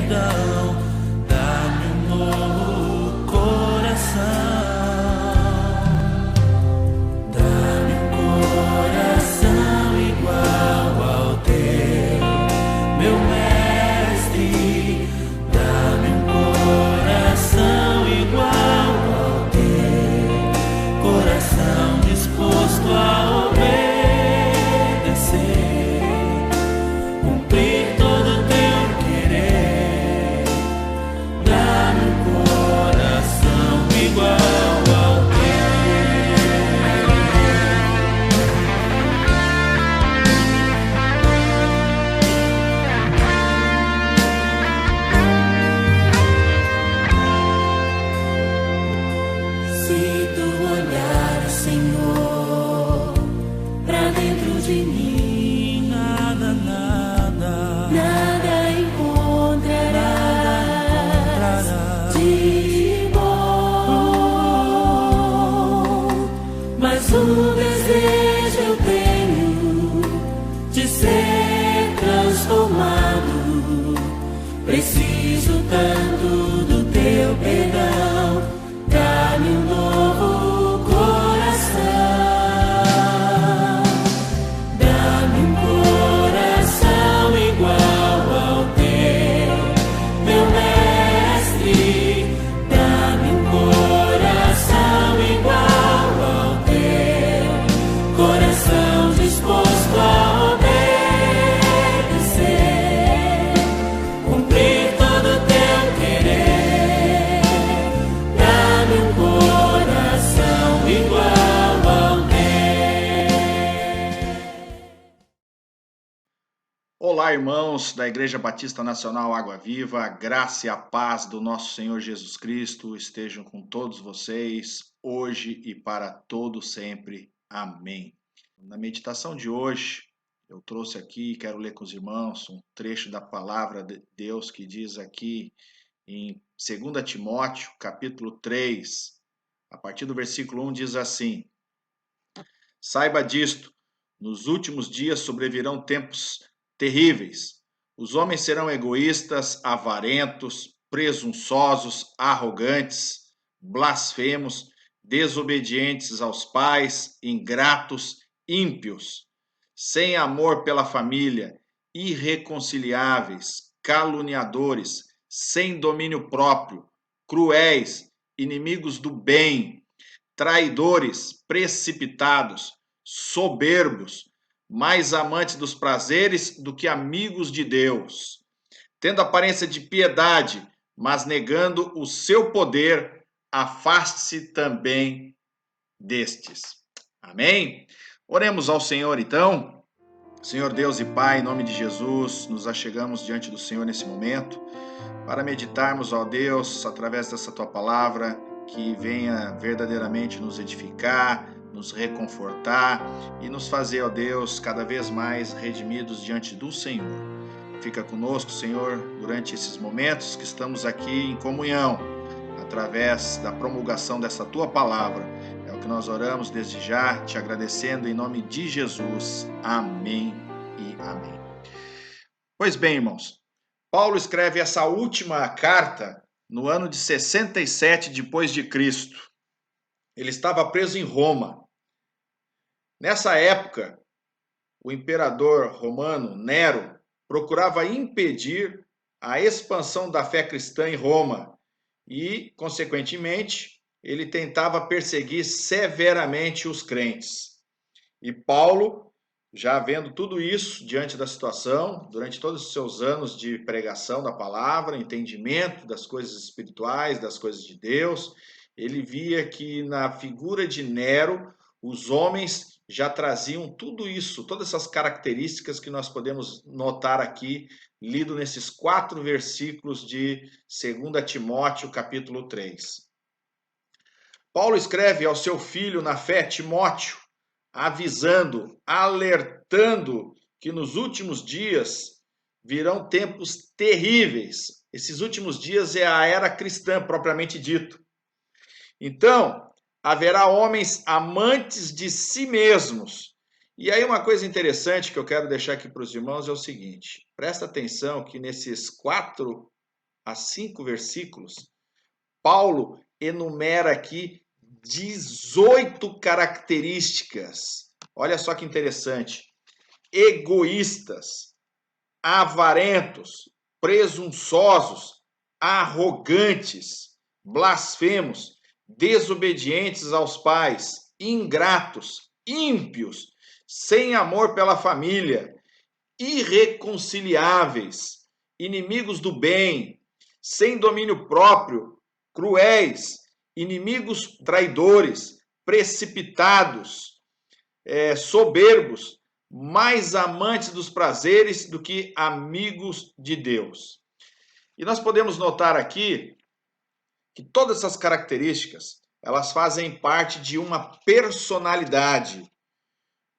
perdão, dá-me um novo coração. Dá-me um coração igual ao teu, meu mestre. Dá-me um coração igual ao teu, coração disposto a obedecer, cumprir todo o teu querer. Dá-me um coração igual ao teu. Se tu olhar, Senhor, pra dentro de mim, nada encontrarás de bom. Mas um desejo eu tenho de ser transformado. Preciso tanto do teu perdão. Dá-me um novo coração. Dá-me um coração igual ao teu, meu mestre. Dá-me um coração igual ao teu, coração disposto a obedecer, cumprir todo o teu querer. Dá-me um coração igual ao teu. Olá, irmãos da Igreja Batista Nacional Água Viva, a graça e a paz do nosso Senhor Jesus Cristo estejam com todos vocês, hoje e para todo sempre. Amém. Na meditação de hoje, eu trouxe aqui, quero ler com os irmãos, um trecho da palavra de Deus que diz aqui em 2 Timóteo, capítulo 3, a partir do versículo 1, diz assim: Saiba disto, nos últimos dias sobrevirão tempos terríveis. Os homens serão egoístas, avarentos, presunçosos, arrogantes, blasfemos, desobedientes aos pais, ingratos, ímpios, sem amor pela família, irreconciliáveis, caluniadores, sem domínio próprio, cruéis, inimigos do bem, traidores, precipitados, soberbos, mais amantes dos prazeres do que amigos de Deus, tendo aparência de piedade, mas negando o seu poder, afaste-se também destes. Amém? Oremos ao Senhor então. Senhor Deus e Pai, em nome de Jesus, nos achegamos diante do Senhor nesse momento, para meditarmos, ó Deus, através dessa Tua palavra, que venha verdadeiramente nos edificar, nos reconfortar e nos fazer, ó Deus, cada vez mais redimidos diante do Senhor. Fica conosco, Senhor, durante esses momentos que estamos aqui em comunhão, através da promulgação dessa Tua palavra. É o que nós oramos desde já, te agradecendo em nome de Jesus. Amém e amém. Pois bem, irmãos, Paulo escreve essa última carta no ano de 67 depois de Cristo. Ele estava preso em Roma. Nessa época, o imperador romano Nero procurava impedir a expansão da fé cristã em Roma e, consequentemente, ele tentava perseguir severamente os crentes. E Paulo, já vendo tudo isso diante da situação, durante todos os seus anos de pregação da palavra, entendimento das coisas espirituais, das coisas de Deus, ele via que na figura de Nero, os homens já traziam tudo isso, todas essas características que nós podemos notar aqui, lido nesses 4 versículos de 2 Timóteo, capítulo 3. Paulo escreve ao seu filho na fé, Timóteo, avisando, alertando que nos últimos dias virão tempos terríveis. Esses últimos dias é a era cristã, propriamente dito. Então, haverá homens amantes de si mesmos. E aí uma coisa interessante que eu quero deixar aqui para os irmãos é o seguinte, presta atenção que nesses 4 a 5 versículos, Paulo enumera aqui 18 características. Olha só que interessante. Egoístas, avarentos, presunçosos, arrogantes, blasfemos, desobedientes aos pais, ingratos, ímpios, sem amor pela família, irreconciliáveis, inimigos do bem, sem domínio próprio, cruéis, inimigos traidores, precipitados, soberbos, mais amantes dos prazeres do que amigos de Deus. E nós podemos notar aqui que todas essas características, elas fazem parte de uma personalidade.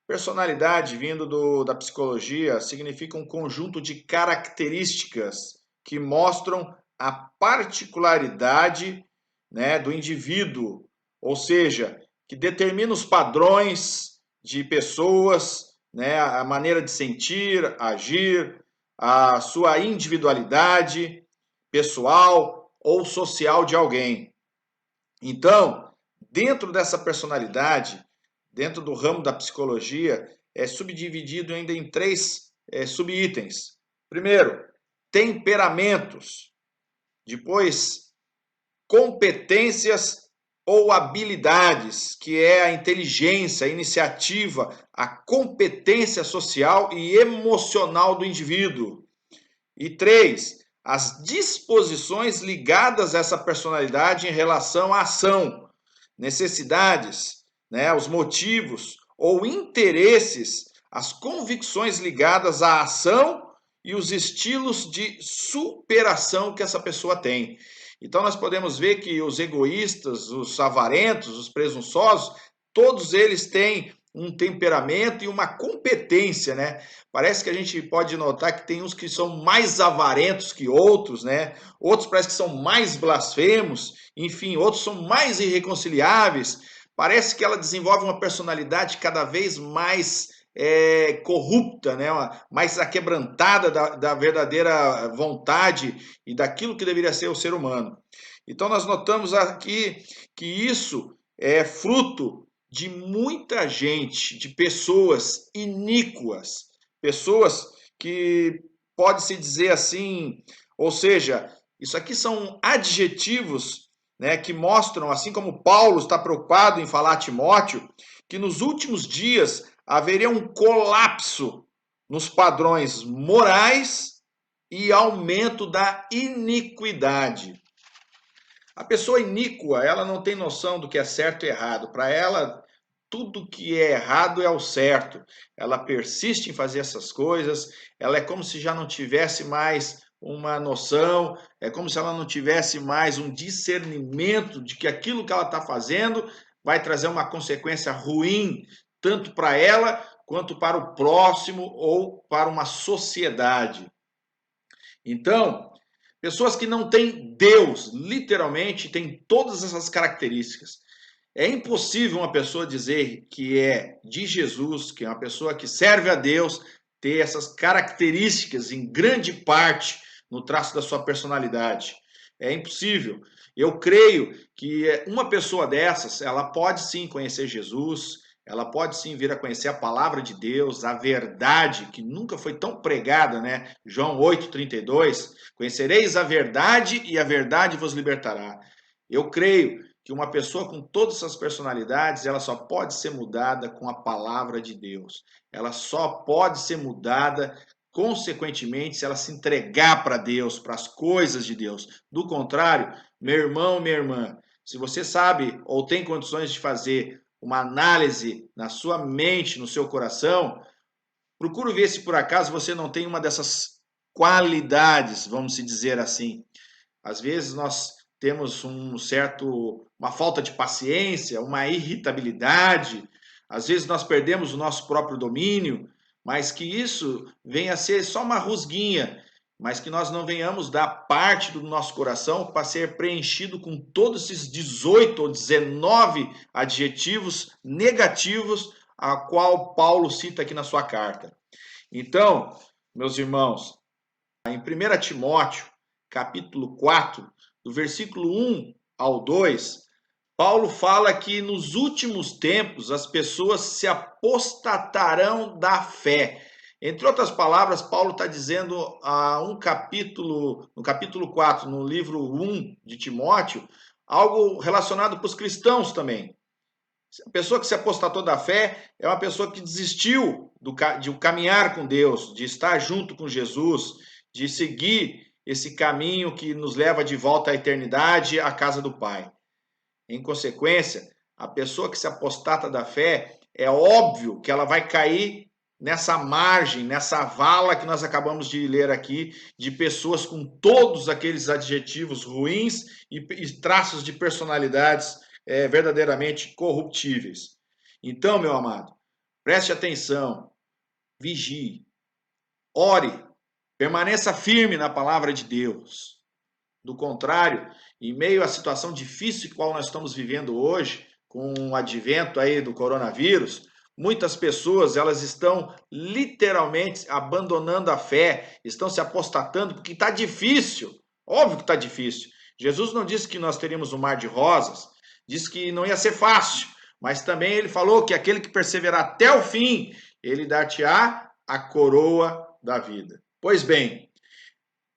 Personalidade, vindo da psicologia, significa um conjunto de características que mostram a particularidade, né, do indivíduo, ou seja, que determina os padrões de pessoas, né, a maneira de sentir, agir, a sua individualidade pessoal ou social de alguém. Então, dentro dessa personalidade, dentro do ramo da psicologia, é subdividido ainda em 3 subitens. Primeiro, temperamentos. Depois, competências ou habilidades, que é a inteligência, a iniciativa, a competência social e emocional do indivíduo. E 3, as disposições ligadas a essa personalidade em relação à ação, necessidades, né, os motivos ou interesses, as convicções ligadas à ação e os estilos de superação que essa pessoa tem. Então nós podemos ver que os egoístas, os avarentos, os presunçosos, todos eles têm um temperamento e uma competência, né? Parece que a gente pode notar que tem uns que são mais avarentos que outros, né? Outros parece que são mais blasfemos, enfim, outros são mais irreconciliáveis. Parece que ela desenvolve uma personalidade cada vez mais corrupta, né? Mais aquebrantada da verdadeira vontade e daquilo que deveria ser o ser humano. Então nós notamos aqui que isso é fruto de muita gente, de pessoas iníquas, pessoas que pode-se dizer assim, ou seja, isso aqui são adjetivos, né, que mostram, assim como Paulo está preocupado em falar a Timóteo, que nos últimos dias haveria um colapso nos padrões morais e aumento da iniquidade. A pessoa iníqua, ela não tem noção do que é certo e errado. Para ela, tudo que é errado é o certo. Ela persiste em fazer essas coisas, ela é como se já não tivesse mais uma noção, é como se ela não tivesse mais um discernimento de que aquilo que ela está fazendo vai trazer uma consequência ruim, tanto para ela quanto para o próximo ou para uma sociedade. Então, pessoas que não têm Deus, literalmente, têm todas essas características. É impossível uma pessoa dizer que é de Jesus, que é uma pessoa que serve a Deus, ter essas características em grande parte no traço da sua personalidade. É impossível. Eu creio que uma pessoa dessas, ela pode sim conhecer Jesus, ela pode sim vir a conhecer a palavra de Deus, a verdade, que nunca foi tão pregada, né? João 8,32, conhecereis a verdade e a verdade vos libertará. Eu creio que uma pessoa com todas essas personalidades, ela só pode ser mudada com a palavra de Deus. Ela só pode ser mudada, consequentemente, se ela se entregar para Deus, para as coisas de Deus. Do contrário, meu irmão, minha irmã, se você sabe ou tem condições de fazer uma análise na sua mente, no seu coração, procure ver se por acaso você não tem uma dessas qualidades, vamos dizer assim. Às vezes nós temos uma falta de paciência, uma irritabilidade, às vezes nós perdemos o nosso próprio domínio, mas que isso venha a ser só uma rusguinha, mas que nós não venhamos dar parte do nosso coração para ser preenchido com todos esses 18 ou 19 adjetivos negativos a qual Paulo cita aqui na sua carta. Então, meus irmãos, em 1 Timóteo, capítulo 4, do versículo 1 ao 2, Paulo fala que nos últimos tempos as pessoas se apostatarão da fé. Entre outras palavras, Paulo está dizendo no capítulo 4, no livro 1 de Timóteo, algo relacionado para os cristãos também. A pessoa que se apostatou da fé é uma pessoa que desistiu de caminhar com Deus, de estar junto com Jesus, de seguir esse caminho que nos leva de volta à eternidade, à casa do Pai. Em consequência, a pessoa que se apostata da fé, é óbvio que ela vai cair nessa margem, nessa vala que nós acabamos de ler aqui, de pessoas com todos aqueles adjetivos ruins e traços de personalidades verdadeiramente corruptíveis. Então, meu amado, preste atenção, vigie, ore, permaneça firme na palavra de Deus. Do contrário, em meio à situação difícil qual nós estamos vivendo hoje, com o advento aí do coronavírus, muitas pessoas elas estão literalmente abandonando a fé, estão se apostatando porque está difícil. Óbvio que está difícil. Jesus não disse que nós teríamos um mar de rosas, disse que não ia ser fácil, mas também ele falou que aquele que perseverar até o fim, ele dar-te-á a coroa da vida. Pois bem,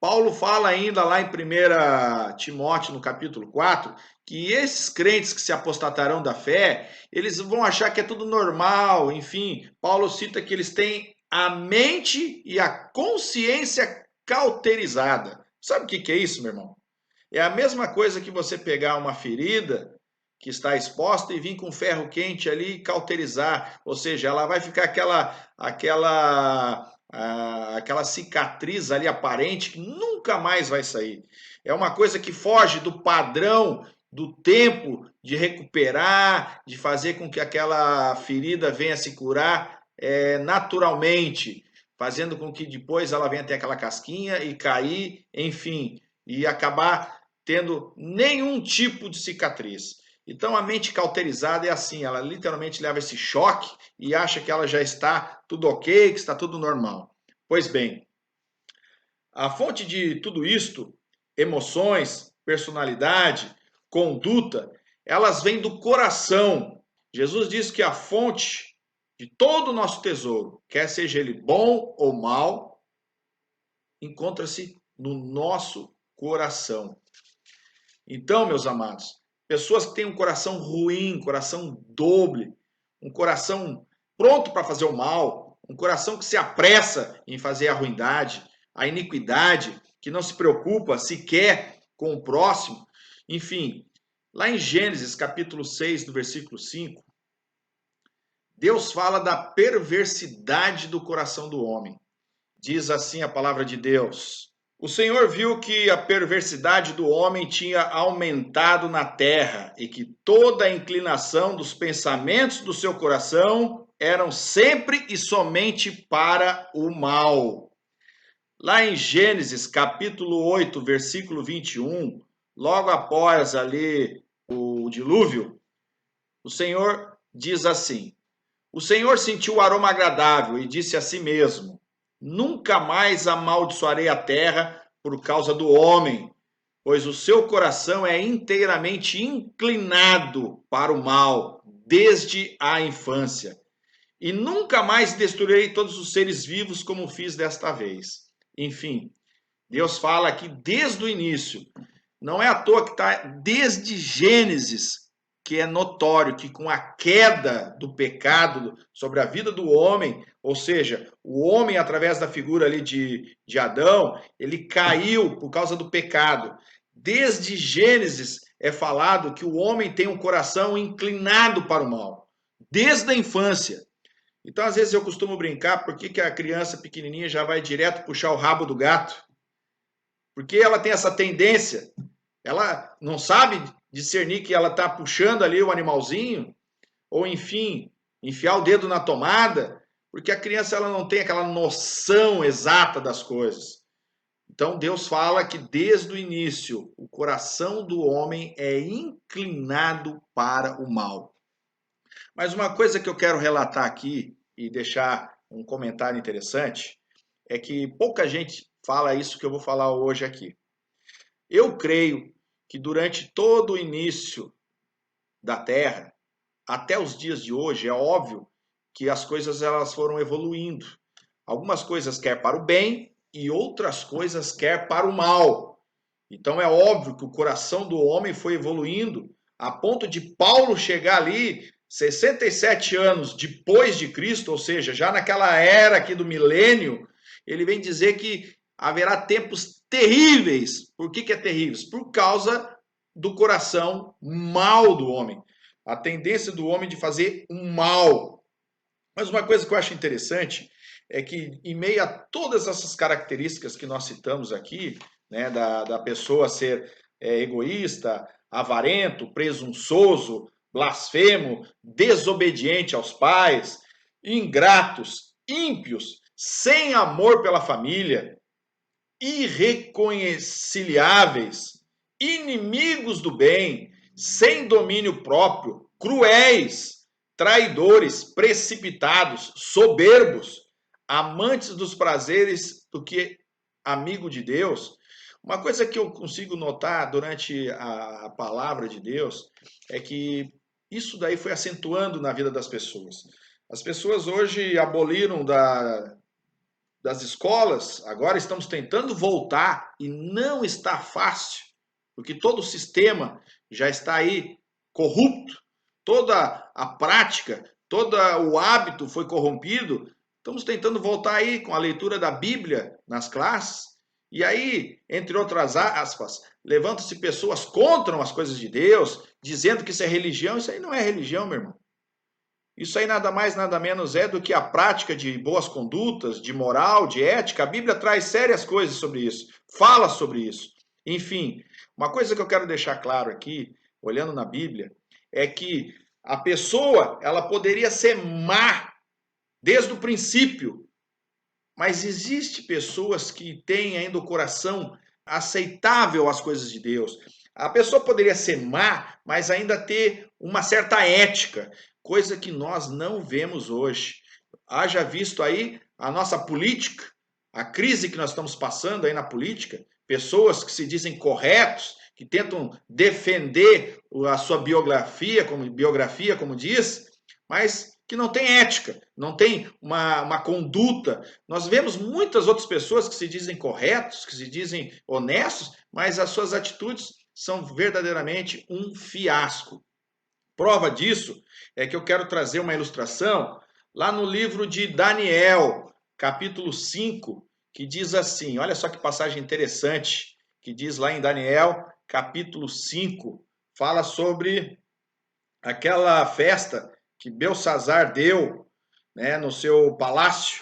Paulo fala ainda lá em 1 Timóteo, no capítulo 4, que esses crentes que se apostatarão da fé, eles vão achar que é tudo normal, enfim. Paulo cita que eles têm a mente e a consciência cauterizada. Sabe o que é isso, meu irmão? É a mesma coisa que você pegar uma ferida que está exposta e vir com ferro quente ali e cauterizar. Ou seja, ela vai ficar aquela cicatriz ali aparente que nunca mais vai sair. É uma coisa que foge do padrão do tempo de recuperar, de fazer com que aquela ferida venha se curar naturalmente, fazendo com que depois ela venha ter aquela casquinha e cair, enfim, e acabar tendo nenhum tipo de cicatriz. Então a mente cauterizada é assim, ela literalmente leva esse choque e acha que ela já está tudo ok, que está tudo normal. Pois bem, a fonte de tudo isto, emoções, personalidade, conduta, elas vêm do coração. Jesus diz que a fonte de todo o nosso tesouro, quer seja ele bom ou mal, encontra-se no nosso coração. Então, meus amados, pessoas que têm um coração ruim, coração doble, um coração pronto para fazer o mal, um coração que se apressa em fazer a ruindade, a iniquidade, que não se preocupa sequer com o próximo. Enfim, lá em Gênesis capítulo 6, do versículo 5, Deus fala da perversidade do coração do homem. Diz assim a palavra de Deus: o Senhor viu que a perversidade do homem tinha aumentado na terra e que toda a inclinação dos pensamentos do seu coração eram sempre e somente para o mal. Lá em Gênesis, capítulo 8, versículo 21, logo após ali o dilúvio, o Senhor diz assim: o Senhor sentiu o aroma agradável e disse a si mesmo: nunca mais amaldiçoarei a terra por causa do homem, pois o seu coração é inteiramente inclinado para o mal desde a infância. E nunca mais destruirei todos os seres vivos como fiz desta vez. Enfim, Deus fala aqui desde o início. Não é à toa que está desde Gênesis, que é notório que com a queda do pecado sobre a vida do homem, ou seja, o homem através da figura ali de Adão, ele caiu por causa do pecado. Desde Gênesis é falado que o homem tem um coração inclinado para o mal, desde a infância. Então, às vezes eu costumo brincar, por que a criança pequenininha já vai direto puxar o rabo do gato? Porque ela tem essa tendência, ela não sabe discernir que ela está puxando ali o animalzinho, ou enfim, enfiar o dedo na tomada, porque a criança ela não tem aquela noção exata das coisas. Então Deus fala que desde o início o coração do homem é inclinado para o mal. Mas uma coisa que eu quero relatar aqui e deixar um comentário interessante é que pouca gente fala isso que eu vou falar hoje aqui. Eu creio que durante todo o início da Terra, até os dias de hoje, é óbvio que as coisas elas foram evoluindo. Algumas coisas quer para o bem e outras coisas quer para o mal. Então é óbvio que o coração do homem foi evoluindo a ponto de Paulo chegar ali 67 anos depois de Cristo, ou seja, já naquela era aqui do milênio, ele vem dizer que haverá tempos terríveis. Por que é terríveis? Por causa do coração mal do homem. A tendência do homem de fazer um mal. Mas uma coisa que eu acho interessante é que, em meio a todas essas características que nós citamos aqui, né, da pessoa ser egoísta, avarento, presunçoso, blasfemo, desobediente aos pais, ingratos, ímpios, sem amor pela família, irreconciliáveis, inimigos do bem, sem domínio próprio, cruéis, traidores, precipitados, soberbos, amantes dos prazeres do que amigo de Deus. Uma coisa que eu consigo notar durante a palavra de Deus é que isso daí foi acentuando na vida das pessoas. As pessoas hoje aboliram das escolas, agora estamos tentando voltar e não está fácil, porque todo o sistema já está aí corrupto, toda a prática, todo o hábito foi corrompido. Estamos tentando voltar aí com a leitura da Bíblia nas classes. E aí, entre outras aspas, levantam-se pessoas contra as coisas de Deus, dizendo que isso é religião. Isso aí não é religião, meu irmão. Isso aí nada mais, nada menos é do que a prática de boas condutas, de moral, de ética. A Bíblia traz sérias coisas sobre isso, fala sobre isso. Enfim, uma coisa que eu quero deixar claro aqui, olhando na Bíblia, é que a pessoa, ela poderia ser má desde o princípio, mas existe pessoas que têm ainda o coração aceitável às coisas de Deus. A pessoa poderia ser má, mas ainda ter uma certa ética, coisa que nós não vemos hoje. Haja visto aí a nossa política, a crise que nós estamos passando aí na política, pessoas que se dizem corretos, que tentam defender a sua biografia, como diz, mas que não tem ética, não tem uma conduta. Nós vemos muitas outras pessoas que se dizem corretos, que se dizem honestos, mas as suas atitudes são verdadeiramente um fiasco. Prova disso é que eu quero trazer uma ilustração lá no livro de Daniel, capítulo 5, que diz assim, olha só que passagem interessante, que diz lá em Daniel, capítulo 5, fala sobre aquela festa que Belsazar deu, né, no seu palácio,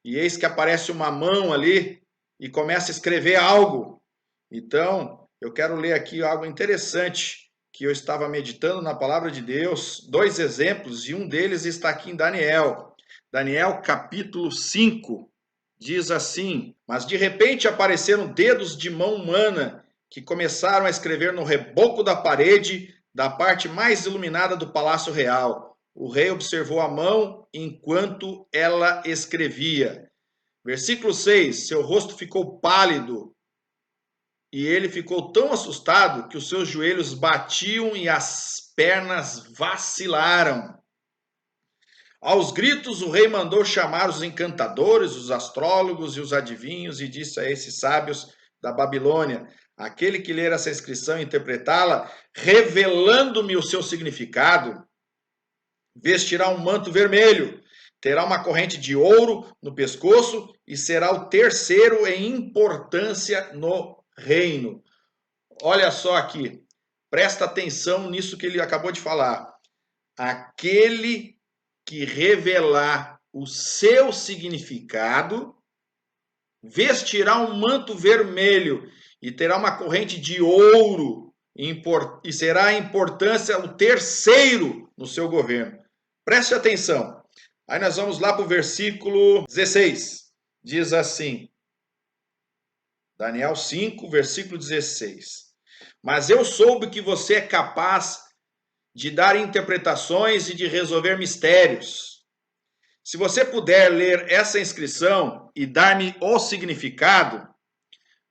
e eis que aparece uma mão ali e começa a escrever algo. Então, eu quero ler aqui algo interessante que eu estava meditando na palavra de Deus, dois exemplos, e um deles está aqui em Daniel. Daniel, capítulo 5, diz assim: mas de repente apareceram dedos de mão humana que começaram a escrever no reboco da parede da parte mais iluminada do palácio real. O rei observou a mão enquanto ela escrevia. Versículo 6, seu rosto ficou pálido e ele ficou tão assustado que os seus joelhos batiam e as pernas vacilaram. Aos gritos, o rei mandou chamar os encantadores, os astrólogos e os adivinhos e disse a esses sábios da Babilônia: aquele que ler essa inscrição e interpretá-la, revelando-me o seu significado, vestirá um manto vermelho, terá uma corrente de ouro no pescoço e será o terceiro em importância no reino. Olha só aqui, presta atenção nisso que ele acabou de falar. Aquele que revelar o seu significado vestirá um manto vermelho e terá uma corrente de ouro e será a importância o terceiro no seu governo. Preste atenção. Aí nós vamos lá para o versículo 16. Diz assim, Daniel 5, versículo 16. Mas eu soube que você é capaz de dar interpretações e de resolver mistérios. Se você puder ler essa inscrição e dar-me o significado,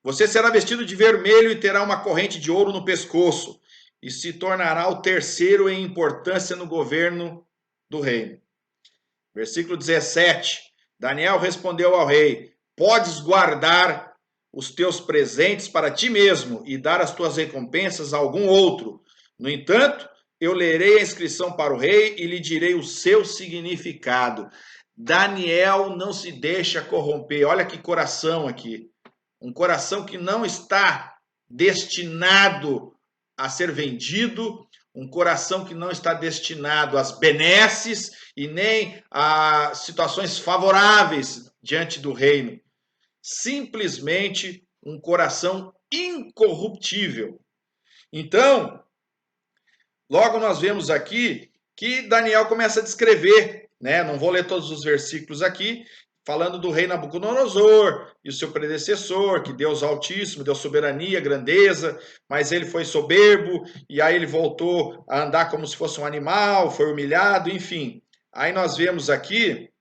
Você será vestido de vermelho e terá uma corrente de ouro no pescoço, e se tornará o terceiro em importância no governo do reino. Versículo 17. Daniel respondeu ao rei: podes guardar os teus presentes para ti mesmo e dar as tuas recompensas a algum outro. No entanto, eu lerei a inscrição para o rei e lhe direi o seu significado. Daniel não se deixa corromper. Olha que coração aqui. Um coração que não está destinado a ser vendido, um coração que não está destinado às benesses e nem a situações favoráveis diante do reino. Simplesmente um coração incorruptível. Então, logo nós vemos aqui que Daniel começa a descrever, né? Não vou ler todos os versículos aqui, falando do rei Nabucodonosor e o seu predecessor, que Deus Altíssimo deu soberania, grandeza, mas ele foi soberbo, e aí ele voltou a andar como se fosse um animal, foi humilhado, enfim. Aí nós vemos aqui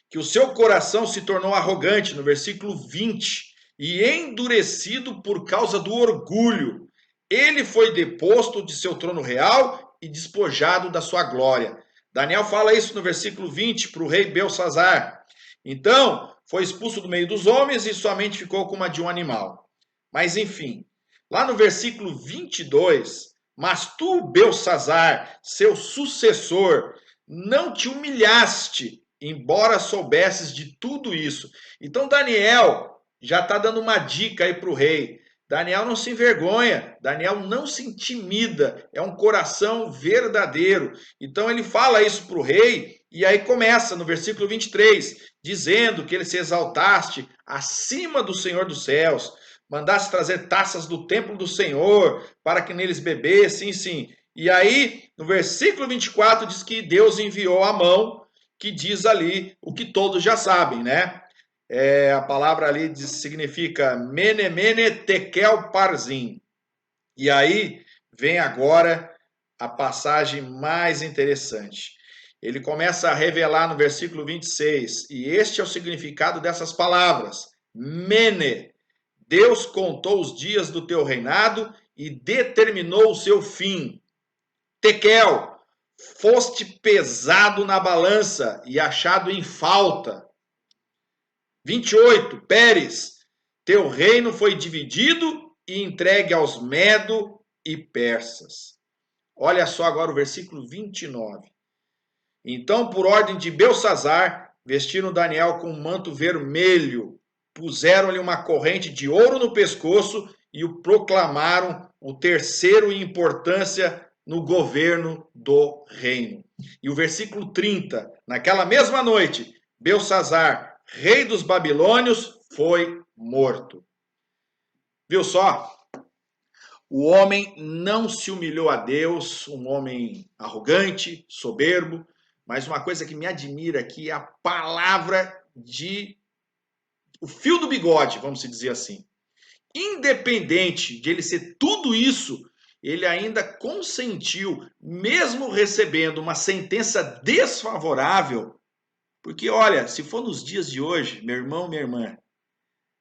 que o seu coração se tornou arrogante, no versículo 20, e endurecido por causa do orgulho. Ele foi deposto de seu trono real e despojado da sua glória. Daniel fala isso no versículo 20 para o rei Belsazar. Então, foi expulso do meio dos homens e sua mente ficou como a de um animal. Mas, enfim, lá no versículo 22, mas tu, Belsazar, seu sucessor, não te humilhaste, embora soubesses de tudo isso. Então, Daniel já está dando uma dica aí para o rei. Daniel não se envergonha, Daniel não se intimida, é um coração verdadeiro. Então ele fala isso para o rei, e aí começa no versículo 23, dizendo que ele se exaltaste acima do Senhor dos céus, mandaste trazer taças do templo do Senhor, para que neles bebesse, sim. E aí, no versículo 24, diz que Deus enviou a mão, que diz ali o que todos já sabem, né? A palavra ali significa mene, mene, tekel, parzim. E aí vem agora a passagem mais interessante. Ele começa a revelar no versículo 26, e este é o significado dessas palavras. Mene, Deus contou os dias do teu reinado e determinou o seu fim. Tekel, foste pesado na balança e achado em falta. 28, Pérez, teu reino foi dividido e entregue aos Medo e Persas. Olha só agora o versículo 29. Então, por ordem de Belsazar, vestiram Daniel com um manto vermelho, puseram-lhe uma corrente de ouro no pescoço e o proclamaram o terceiro em importância no governo do reino. E o versículo 30, naquela mesma noite, Belsazar, rei dos babilônios, foi morto. Viu só? O homem não se humilhou a Deus, um homem arrogante, soberbo, mas uma coisa que me admira aqui é a palavra o fio do bigode, vamos dizer assim. Independente de ele ser tudo isso, ele ainda consentiu, mesmo recebendo uma sentença desfavorável. Porque, olha, se for nos dias de hoje, meu irmão, minha irmã,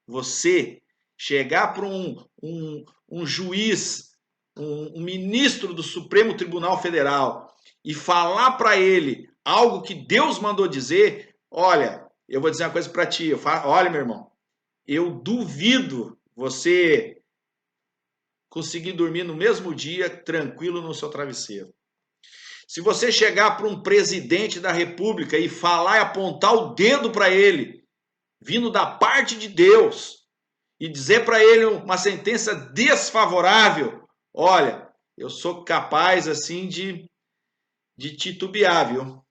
você chegar para um juiz, um ministro do Supremo Tribunal Federal e falar para ele algo que Deus mandou dizer, olha, eu vou dizer uma coisa para ti, olha, meu irmão, eu duvido você conseguir dormir no mesmo dia tranquilo no seu travesseiro. Se você chegar para um presidente da República e falar e apontar o dedo para ele, vindo da parte de Deus, e dizer para ele uma sentença desfavorável, olha, eu sou capaz assim de titubear, viu?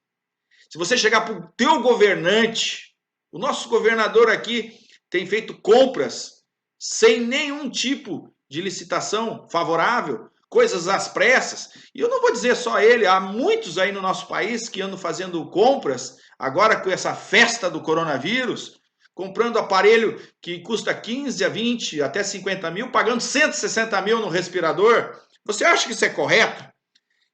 Se você chegar para o teu governante, o nosso governador aqui tem feito compras sem nenhum tipo de licitação favorável, coisas às pressas. E eu não vou dizer só ele, há muitos aí no nosso país que andam fazendo compras, agora com essa festa do coronavírus, comprando aparelho que custa 15 a 20, até 50 mil, pagando 160 mil no respirador. Você acha que isso é correto?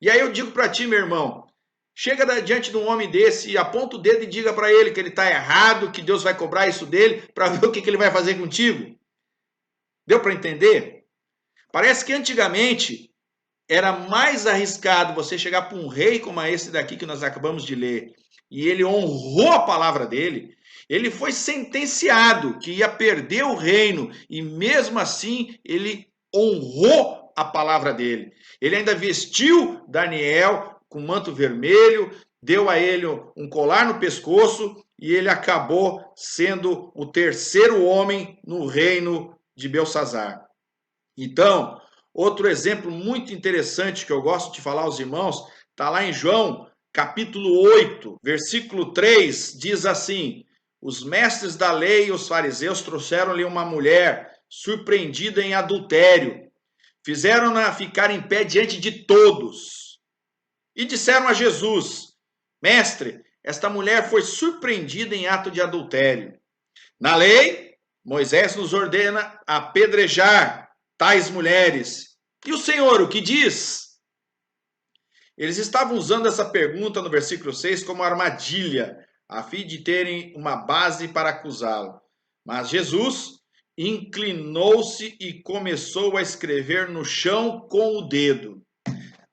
E aí eu digo para ti, meu irmão, chega diante de um homem desse e aponta o dedo e diga para ele que ele está errado, que Deus vai cobrar isso dele, para ver o que ele vai fazer contigo. Deu para entender? Parece que antigamente era mais arriscado você chegar para um rei como esse daqui que nós acabamos de ler, e ele honrou a palavra dele. Ele foi sentenciado que ia perder o reino, e mesmo assim ele honrou a palavra dele. Ele ainda vestiu Daniel com manto vermelho, deu a ele um colar no pescoço, e ele acabou sendo o terceiro homem no reino de Belsazar. Então, outro exemplo muito interessante que eu gosto de falar aos irmãos, está lá em João, capítulo 8, versículo 3, diz assim: os mestres da lei e os fariseus trouxeram-lhe uma mulher surpreendida em adultério, fizeram-na ficar em pé diante de todos e disseram a Jesus: mestre, esta mulher foi surpreendida em ato de adultério. Na lei, Moisés nos ordena apedrejar tais mulheres. E o Senhor, o que diz? Eles estavam usando essa pergunta no versículo 6 como armadilha, a fim de terem uma base para acusá-lo. Mas Jesus inclinou-se e começou a escrever no chão com o dedo.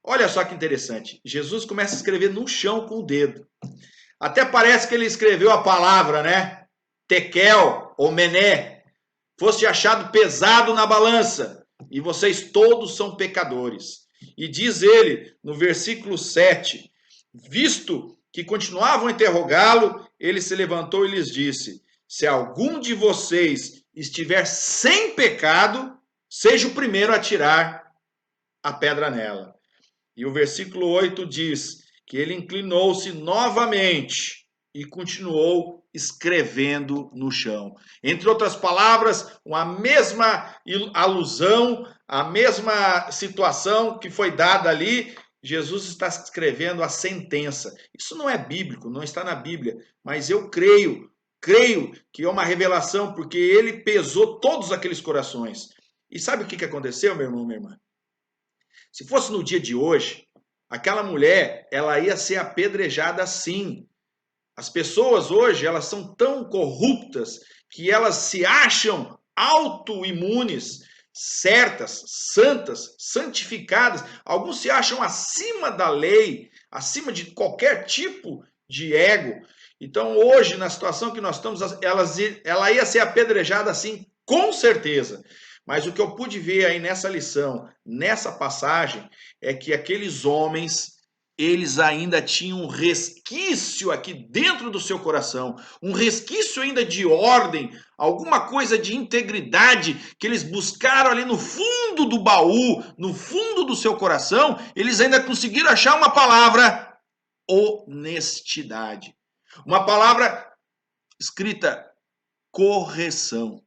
Olha só que interessante. Jesus começa a escrever no chão com o dedo. Até parece que ele escreveu a palavra, né? Tekel ou Mené. Foste achado pesado na balança, e vocês todos são pecadores. E diz ele, no versículo 7, visto que continuavam a interrogá-lo, ele se levantou e lhes disse: se algum de vocês estiver sem pecado, seja o primeiro a tirar a pedra nela. E o versículo 8 diz que ele inclinou-se novamente e continuou escrevendo no chão. Entre outras palavras, a mesma alusão, a mesma situação que foi dada ali, Jesus está escrevendo a sentença. Isso não é bíblico, não está na Bíblia, mas eu creio que é uma revelação, porque ele pesou todos aqueles corações. E sabe o que aconteceu, meu irmão, minha irmã? Se fosse no dia de hoje, aquela mulher, ela ia ser apedrejada sim. As pessoas hoje, elas são tão corruptas que elas se acham autoimunes, certas, santas, santificadas. Alguns se acham acima da lei, acima de qualquer tipo de ego. Então, hoje, na situação que nós estamos, ela ia ser apedrejada assim, com certeza. Mas o que eu pude ver aí nessa lição, nessa passagem, é que aqueles homens, eles ainda tinham um resquício aqui dentro do seu coração, um resquício ainda de ordem, alguma coisa de integridade que eles buscaram ali no fundo do baú, no fundo do seu coração, eles ainda conseguiram achar uma palavra: honestidade. Uma palavra escrita correção.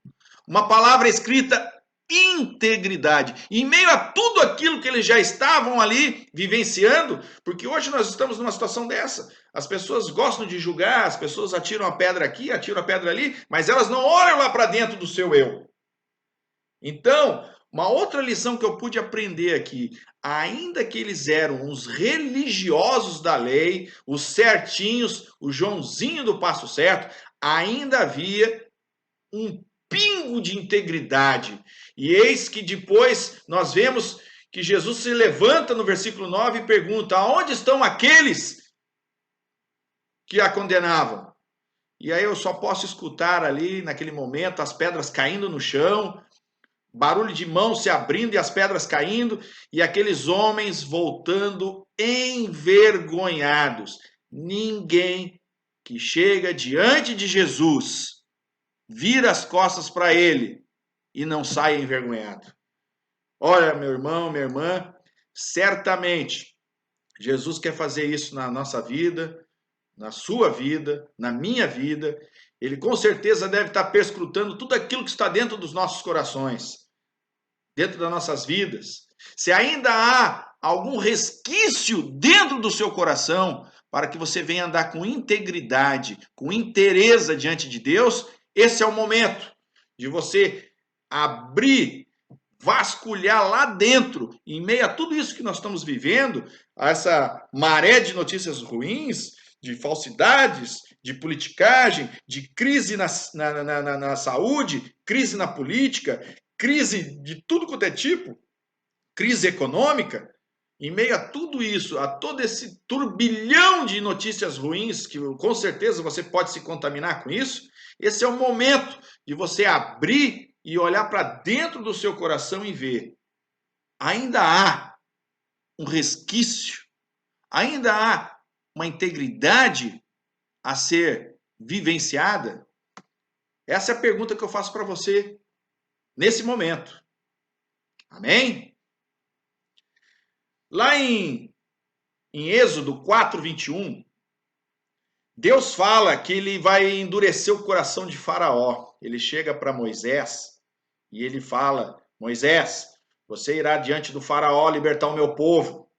Uma palavra escrita integridade. Em meio a tudo aquilo que eles já estavam ali vivenciando, porque hoje nós estamos numa situação dessa. As pessoas gostam de julgar, as pessoas atiram a pedra aqui, atiram a pedra ali, mas elas não olham lá para dentro do seu eu. Então, uma outra lição que eu pude aprender aqui, ainda que eles eram os religiosos da lei, os certinhos, o Joãozinho do passo certo, ainda havia um pingo de integridade. E eis que depois nós vemos que Jesus se levanta no versículo 9 e pergunta: aonde estão aqueles que a condenavam? E aí eu só posso escutar ali, naquele momento, as pedras caindo no chão, barulho de mãos se abrindo e as pedras caindo, e aqueles homens voltando envergonhados. Ninguém que chega diante de Jesus vira as costas para ele e não sai envergonhado. Olha, meu irmão, minha irmã, certamente Jesus quer fazer isso na nossa vida, na sua vida, na minha vida. Ele com certeza deve estar perscrutando tudo aquilo que está dentro dos nossos corações, dentro das nossas vidas. Se ainda há algum resquício dentro do seu coração para que você venha andar com integridade, com inteireza diante de Deus, esse é o momento de você abrir, vasculhar lá dentro, em meio a tudo isso que nós estamos vivendo, a essa maré de notícias ruins, de falsidades, de politicagem, de crise na saúde, crise na política, crise de tudo quanto é tipo, crise econômica, em meio a tudo isso, a todo esse turbilhão de notícias ruins, que com certeza você pode se contaminar com isso, esse é o momento de você abrir e olhar para dentro do seu coração e ver. Ainda há um resquício, ainda há uma integridade a ser vivenciada? Essa é a pergunta que eu faço para você nesse momento. Amém? Lá em Êxodo 4:21, Deus fala que ele vai endurecer o coração de Faraó. Ele chega para Moisés e ele fala: Moisés, você irá diante do Faraó libertar o meu povo.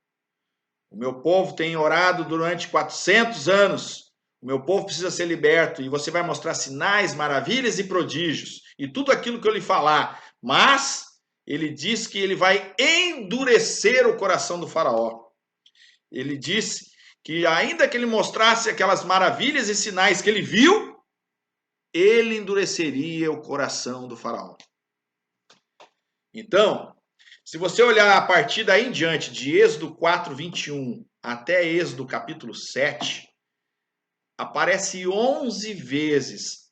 O meu povo tem orado durante 400 anos. O meu povo precisa ser liberto e você vai mostrar sinais, maravilhas e prodígios e tudo aquilo que eu lhe falar. Mas ele diz que ele vai endurecer o coração do Faraó. Ele disse que ainda que ele mostrasse aquelas maravilhas e sinais que ele viu, ele endureceria o coração do Faraó. Então, se você olhar a partir daí em diante, de Êxodo 4:21 até Êxodo capítulo 7, aparece 11 vezes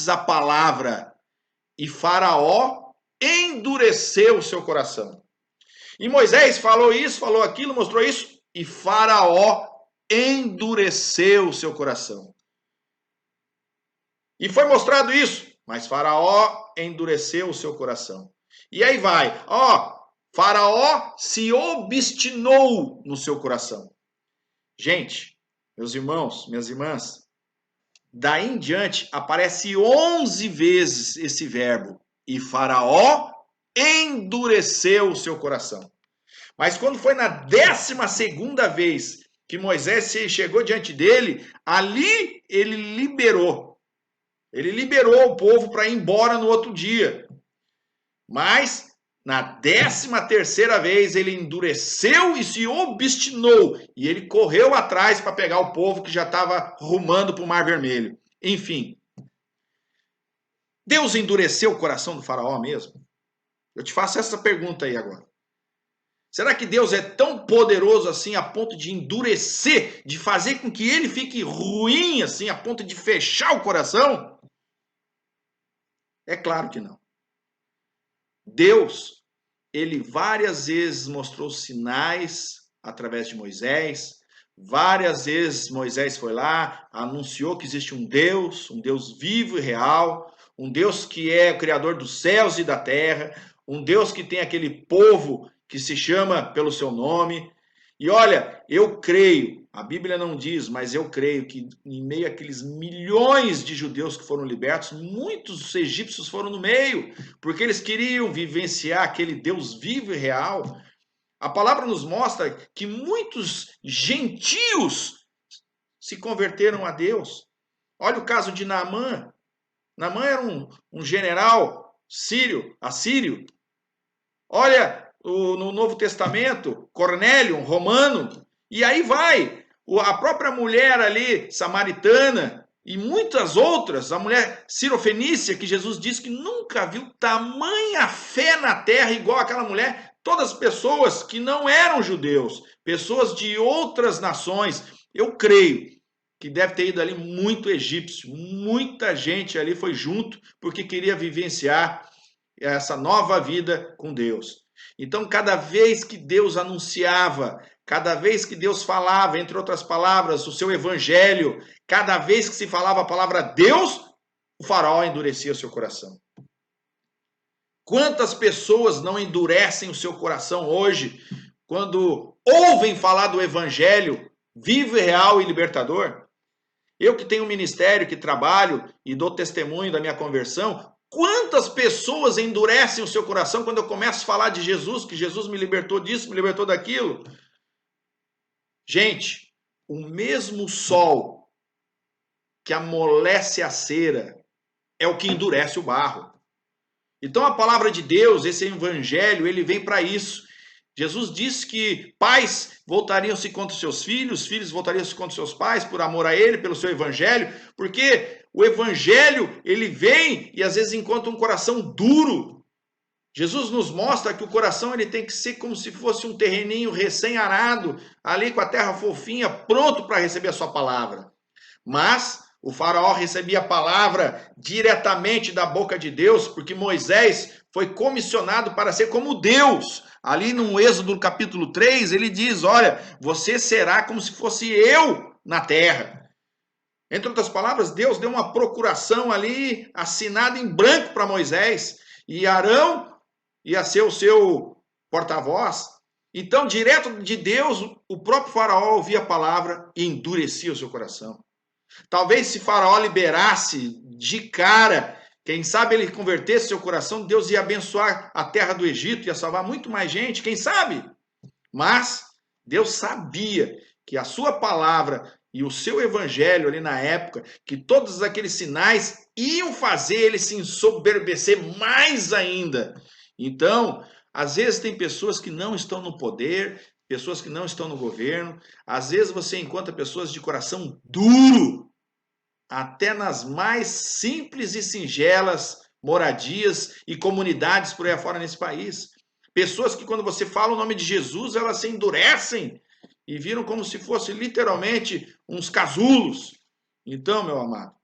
a palavra e Faraó endureceu o seu coração. E Moisés falou isso, falou aquilo, mostrou isso, e Faraó endureceu o seu coração. E foi mostrado isso, mas Faraó endureceu o seu coração. E aí vai, Faraó se obstinou no seu coração. Gente, meus irmãos, minhas irmãs, daí em diante aparece 11 vezes esse verbo, e Faraó endureceu o seu coração. Mas quando foi na 12ª vez que Moisés chegou diante dele, ali ele liberou. Ele liberou o povo para ir embora no outro dia. Mas na 13ª vez ele endureceu e se obstinou. E ele correu atrás para pegar o povo que já estava rumando para o Mar Vermelho. Enfim. Deus endureceu o coração do Faraó mesmo? Eu te faço essa pergunta aí agora. Será que Deus é tão poderoso assim a ponto de endurecer, de fazer com que ele fique ruim assim, a ponto de fechar o coração? É claro que não. Deus, ele várias vezes mostrou sinais através de Moisés, várias vezes Moisés foi lá, anunciou que existe um Deus vivo e real, um Deus que é o criador dos céus e da terra, um Deus que tem aquele povo que se chama pelo seu nome. E olha, eu creio, a Bíblia não diz, mas eu creio que em meio àqueles milhões de judeus que foram libertos, muitos egípcios foram no meio, porque eles queriam vivenciar aquele Deus vivo e real. A palavra nos mostra que muitos gentios se converteram a Deus. Olha o caso de Naamã. Naamã era um general assírio. Olha, no Novo Testamento, Cornélio, um romano, e aí vai, a própria mulher ali, samaritana, e muitas outras, a mulher cirofenícia, que Jesus disse que nunca viu tamanha fé na terra igual aquela mulher, todas pessoas que não eram judeus, pessoas de outras nações. Eu creio que deve ter ido ali muito egípcio, muita gente ali foi junto, porque queria vivenciar essa nova vida com Deus. Então, cada vez que Deus anunciava, cada vez que Deus falava, entre outras palavras, o seu evangelho, cada vez que se falava a palavra Deus, o Faraó endurecia o seu coração. Quantas pessoas não endurecem o seu coração hoje, quando ouvem falar do evangelho vivo e real e libertador? Eu que tenho um ministério, que trabalho e dou testemunho da minha conversão, quantas pessoas endurecem o seu coração quando eu começo a falar de Jesus, que Jesus me libertou disso, me libertou daquilo? Gente, o mesmo sol que amolece a cera é o que endurece o barro. Então a palavra de Deus, esse evangelho, ele vem para isso. Jesus disse que pais voltariam-se contra os seus filhos, filhos voltariam-se contra os seus pais por amor a ele, pelo seu evangelho, porque o evangelho, ele vem e às vezes encontra um coração duro. Jesus nos mostra que o coração ele tem que ser como se fosse um terreninho recém-arado, ali com a terra fofinha, pronto para receber a sua palavra. Mas o faraó recebia a palavra diretamente da boca de Deus, porque Moisés foi comissionado para ser como Deus. Ali no Êxodo capítulo 3, ele diz, olha, você será como se fosse eu na terra. Entre outras palavras, Deus deu uma procuração ali, assinada em branco para Moisés, e Arão ia ser o seu porta-voz. Então, direto de Deus, o próprio faraó ouvia a palavra e endurecia o seu coração. Talvez se Faraó liberasse de cara, quem sabe ele convertesse seu coração, Deus ia abençoar a terra do Egito, ia salvar muito mais gente, quem sabe? Mas Deus sabia que a sua palavra e o seu evangelho ali na época, que todos aqueles sinais iam fazer ele se ensoberbecer mais ainda. Então, às vezes tem pessoas que não estão no poder, pessoas que não estão no governo, às vezes você encontra pessoas de coração duro, até nas mais simples e singelas moradias e comunidades por aí afora nesse país. Pessoas que quando você fala o nome de Jesus, elas se endurecem e viram como se fosse literalmente uns casulos. Então, meu amado,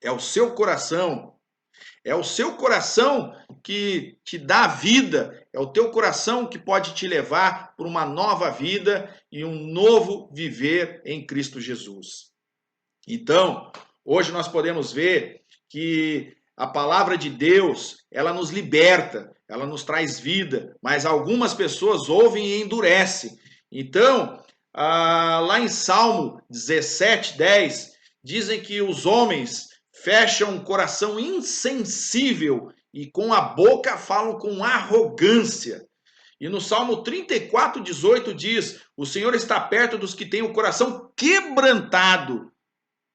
é o seu coração que te dá a vida, é o teu coração que pode te levar para uma nova vida e um novo viver em Cristo Jesus. Então, hoje nós podemos ver que a palavra de Deus, ela nos liberta, ela nos traz vida, mas algumas pessoas ouvem e endurecem. Então, lá em Salmo 17:10, dizem que os homens fecham o coração insensível e com a boca falam com arrogância. E no Salmo 34:18 diz, o Senhor está perto dos que têm o coração quebrantado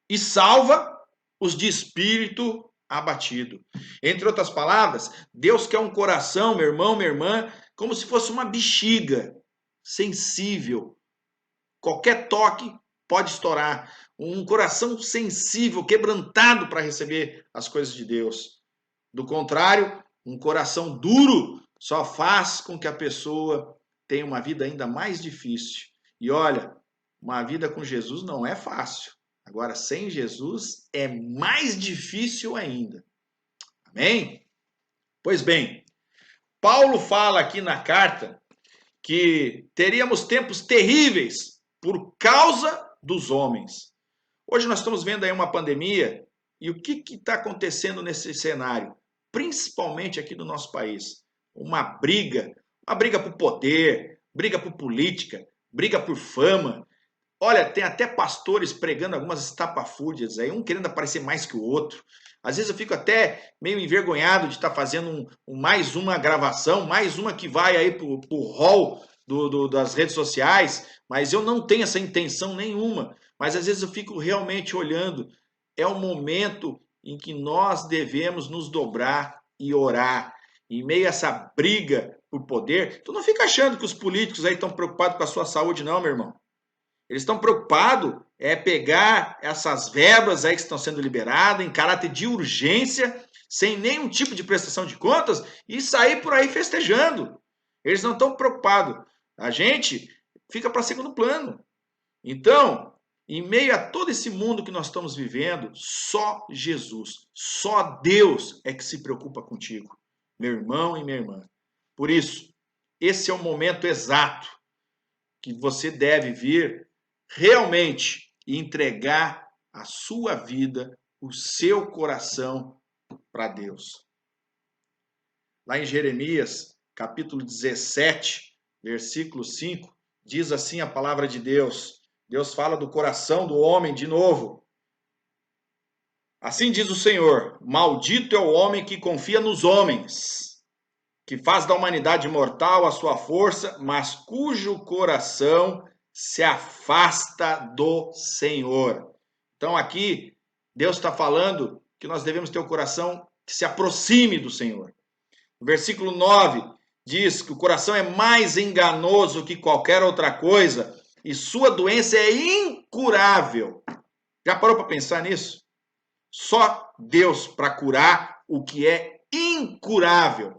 e salva os de espírito abatido. Entre outras palavras, Deus quer um coração, meu irmão, minha irmã, como se fosse uma bexiga, sensível. Qualquer toque pode estourar. Um coração sensível, quebrantado para receber as coisas de Deus. Do contrário, um coração duro só faz com que a pessoa tenha uma vida ainda mais difícil. E olha, uma vida com Jesus não é fácil. Agora, sem Jesus é mais difícil ainda. Amém? Pois bem, Paulo fala aqui na carta que teríamos tempos terríveis por causa dos homens. Hoje nós estamos vendo aí uma pandemia e o que está acontecendo nesse cenário? Principalmente aqui no nosso país. Uma briga por poder, briga por política, briga por fama. Olha, tem até pastores pregando algumas estapafúrdias aí, um querendo aparecer mais que o outro. Às vezes eu fico até meio envergonhado de estar fazendo mais uma gravação, mais uma que vai aí pro hall das redes sociais, mas eu não tenho essa intenção nenhuma. Mas às vezes eu fico realmente olhando. É o momento em que nós devemos nos dobrar e orar. Em meio a essa briga por poder, tu não fica achando que os políticos aí estão preocupados com a sua saúde, não, meu irmão. Eles estão preocupados pegar essas verbas aí que estão sendo liberadas em caráter de urgência, sem nenhum tipo de prestação de contas, e sair por aí festejando. Eles não estão preocupados. A gente fica para segundo plano. Então, em meio a todo esse mundo que nós estamos vivendo, só Jesus, só Deus é que se preocupa contigo, meu irmão e minha irmã. Por isso, esse é o momento exato que você deve vir realmente entregar a sua vida, o seu coração para Deus. Lá em Jeremias, capítulo 17, versículo 5, diz assim a palavra de Deus. Deus fala do coração do homem de novo. Assim diz o Senhor: maldito é o homem que confia nos homens, que faz da humanidade mortal a sua força, mas cujo coração se afasta do Senhor. Então aqui, Deus está falando que nós devemos ter um coração que se aproxime do Senhor. O versículo 9 diz que o coração é mais enganoso que qualquer outra coisa e sua doença é incurável. Já parou para pensar nisso? Só Deus para curar o que é incurável.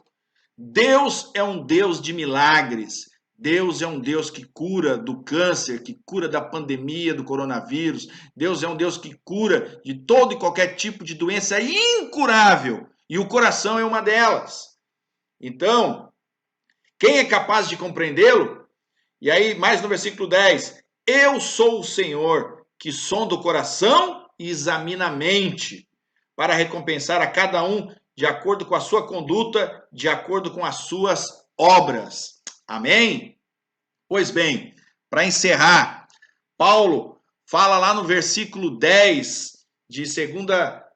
Deus é um Deus de milagres. Deus é um Deus que cura do câncer, que cura da pandemia do coronavírus. Deus é um Deus que cura de todo e qualquer tipo de doença incurável. E o coração é uma delas. Então, quem é capaz de compreendê-lo? E aí, mais no versículo 10. Eu sou o Senhor, que sonda o coração e examina a mente, para recompensar a cada um de acordo com a sua conduta, de acordo com as suas obras. Amém? Pois bem, para encerrar, Paulo fala lá no versículo 10 de 2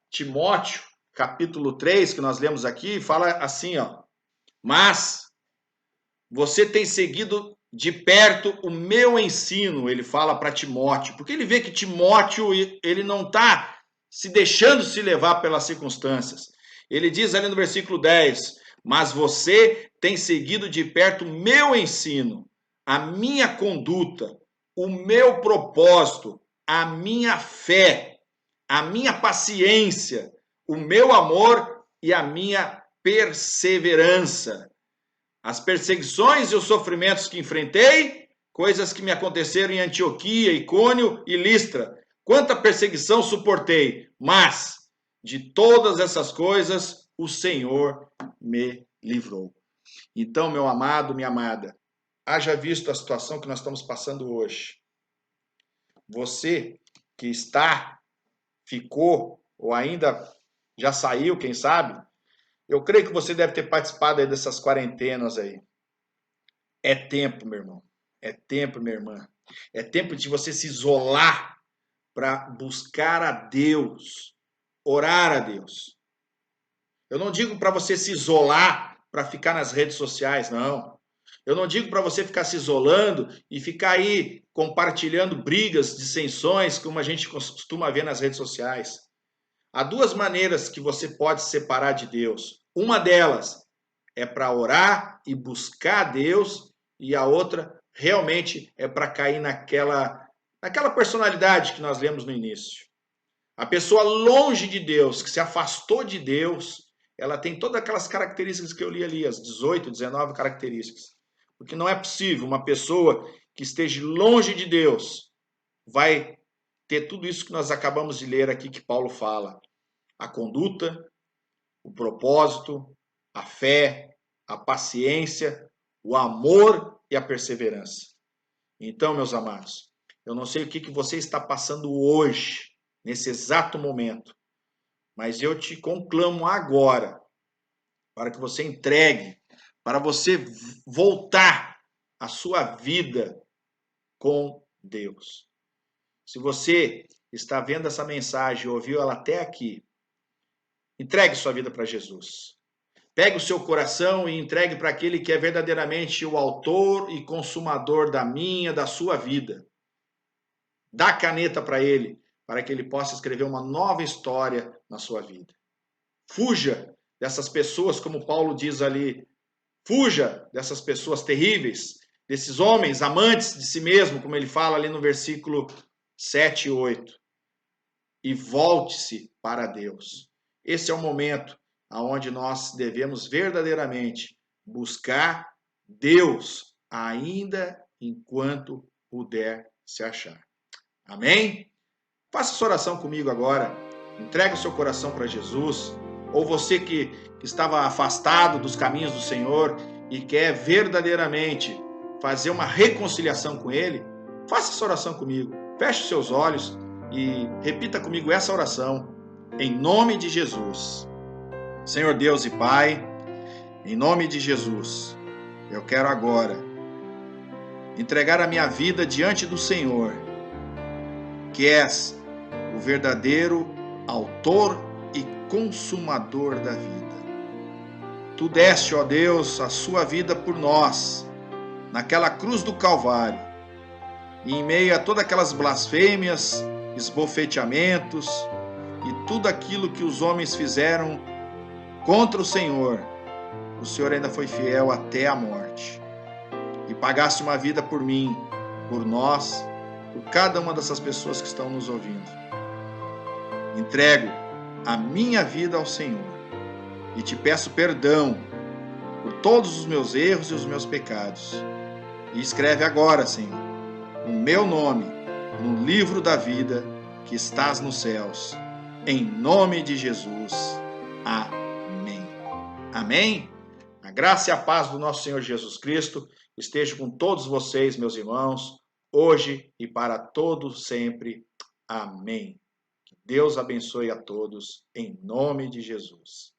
Timóteo, capítulo 3, que nós lemos aqui, fala assim, ó: mas você tem seguido de perto o meu ensino, ele fala para Timóteo, porque ele vê que Timóteo, ele não está se deixando se levar pelas circunstâncias. Ele diz ali no versículo 10, mas você tem seguido de perto o meu ensino, a minha conduta, o meu propósito, a minha fé, a minha paciência, o meu amor e a minha perseverança. As perseguições e os sofrimentos que enfrentei, coisas que me aconteceram em Antioquia, Icônio e Listra. Quanta perseguição suportei, mas de todas essas coisas o Senhor me livrou. Então, meu amado, minha amada, haja visto a situação que nós estamos passando hoje. Você que está, ficou ou ainda já saiu, quem sabe, eu creio que você deve ter participado aí dessas quarentenas aí. É tempo, meu irmão. É tempo, minha irmã. É tempo de você se isolar para buscar a Deus, orar a Deus. Eu não digo para você se isolar para ficar nas redes sociais, não. Eu não digo para você ficar se isolando e ficar aí compartilhando brigas, dissensões, como a gente costuma ver nas redes sociais. Há duas maneiras que você pode se separar de Deus. Uma delas é para orar e buscar a Deus, e a outra realmente é para cair naquela personalidade que nós lemos no início. A pessoa longe de Deus, que se afastou de Deus, ela tem todas aquelas características que eu li ali, as 18, 19 características. Porque não é possível uma pessoa que esteja longe de Deus vai ter tudo isso que nós acabamos de ler aqui que Paulo fala. A conduta, o propósito, a fé, a paciência, o amor e a perseverança. Então, meus amados, eu não sei o que você está passando hoje, nesse exato momento, mas eu te conclamo agora para que você entregue, para você voltar a sua vida com Deus. Se você está vendo essa mensagem, ouviu ela até aqui, entregue sua vida para Jesus. Pegue o seu coração e entregue para aquele que é verdadeiramente o autor e consumador da sua vida. Dá a caneta para ele, para que ele possa escrever uma nova história na sua vida. Fuja dessas pessoas, como Paulo diz ali, fuja dessas pessoas terríveis, desses homens amantes de si mesmo, como ele fala ali no versículo 7 e 8. E volte-se para Deus. Esse é o momento onde nós devemos verdadeiramente buscar Deus, ainda enquanto puder se achar. Amém? Faça essa oração comigo agora. Entregue o seu coração para Jesus. Ou você que estava afastado dos caminhos do Senhor e quer verdadeiramente fazer uma reconciliação com Ele, faça essa oração comigo. Feche os seus olhos e repita comigo essa oração, em nome de Jesus. Senhor Deus e Pai, em nome de Jesus, eu quero agora entregar a minha vida diante do Senhor, que és o verdadeiro autor e consumador da vida. Tu deste, ó Deus, a sua vida por nós, naquela cruz do Calvário, e em meio a todas aquelas blasfêmias, esbofeteamentos e tudo aquilo que os homens fizeram contra o Senhor ainda foi fiel até a morte. E pagaste uma vida por mim, por nós, por cada uma dessas pessoas que estão nos ouvindo. Entrego a minha vida ao Senhor e te peço perdão por todos os meus erros e os meus pecados. E escreve agora, Senhor, o meu nome no livro da vida que estás nos céus. Em nome de Jesus. Amém. Amém? A graça e a paz do nosso Senhor Jesus Cristo esteja com todos vocês, meus irmãos, hoje e para todos sempre. Amém. Que Deus abençoe a todos, em nome de Jesus.